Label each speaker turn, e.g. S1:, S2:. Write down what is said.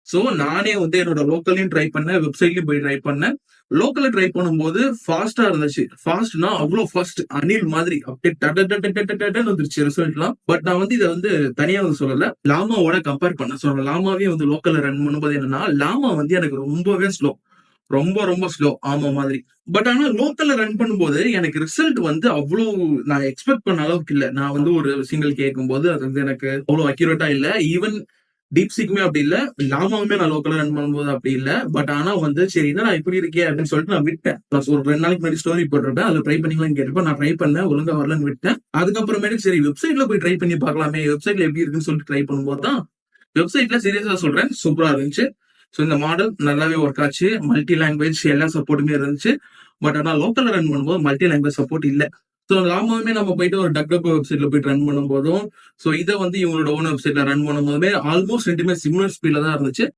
S1: So நானே வந்து என்னோட லோக்கல்லையும் ட்ரை பண்ணேன், வெப்சைட்லயும் போய் ட்ரை பண்ணேன். லோக்கல்ல ட்ரை பண்ணும்போது ஃபாஸ்ட்டா இருந்துச்சு. ஃபாஸ்ட்னா அவ்ளோ ஃபாஸ்ட். அணில் மாதிரி அப்படியே டடடடடடடன்னு வந்துருச்சு ரிசல்ட்லாம். பட் நான் வந்து இத வந்து தனியா வந்து சொல்லல. லாமாவோட கம்பேர் பண்ணேன். ஸோ லாமாவே வந்து லோக்கல்ல ரன் பண்ணும்போது என்னன்னா, லாமா வந்து எனக்கு ரொம்பவே ஸ்லோ. ரொம்ப, ரொம்ப ஸ்லோ. ஆமா மாதிரி. பட் ஆனா லோக்கல்ல ரன் பண்ணும்போது எனக்கு ரிசல்ட் வந்து அவ்ளோ நான் எக்ஸ்பெக்ட் பண்ண அளவுக்கு இல்ல. நான் வந்து ஒரு சிங்கிள் கேட்கும்போது அது வந்து எனக்கு அவ்ளோ அக்யூரேட்டா இல்ல. ஈவன் டீப்சீக்குமே அப்படி இல்ல. லாமாவுமே நான் லோக்கல்ல ரன் பண்ணும்போது அப்படி இல்ல. பட் ஆனா வந்து சரி என்னடா இப்படி இருக்கே அப்படின்னு சொல்லிட்டு நான் விட்டேன். நான் ஒரு 2 நாளைக்கு முன்னாடி ஸ்டோரி போட்டிருப்பேன். அதுல ட்ரை பண்ணீங்களான்னு கேட்டப்ப நான் ட்ரை பண்ணேன். ஒழுங்கா வரலன்னு விட்டேன். அதுக்கப்புறமேட்டு சரி வெப்சைட்ல போய் ட்ரை பண்ணி பார்க்கலாமே. வெப்சைட்ல எப்படி இருக்குன்னு சொல்லிட்டு ட்ரை பண்ணும்போது தான் வெப்சைட்ல சீரியஸா சொல்றேன் சூப்பரா இருந்துச்சு. ஸோ இந்த மாடல் நல்லாவே ஒர்க் ஆச்சு. மல்டி லாங்குவேஜ் எல்லா சப்போர்ட்டுமே இருந்துச்சு. பட் ஆனா லோக்கல்ல ரன் பண்ணும்போது மல்டி லாங்குவேஜ் சப்போர்ட் இல்ல. ஸோ லாமாவுமே நம்ம போயிட்டு ஒரு டக்டக் வெப்சைட்ல போயிட்டு ரன் பண்ணும்போதும், ஸோ இத வந்து இவங்களோட ஓன் வெப்சைட்ல ரன் பண்ணும்போதுமே ஆல்மோஸ்ட் 2மே சிமிலர் ஸ்பீட்ல தான் இருந்துச்சு.